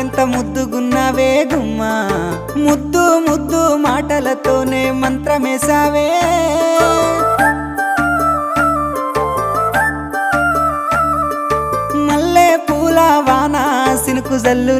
ఎంత ముద్దుగున్నావే గుమ్మా ముద్దు ముద్దు మాటలతోనే మంత్రమేసావే మల్లె పూల వాన సినుకు జల్లు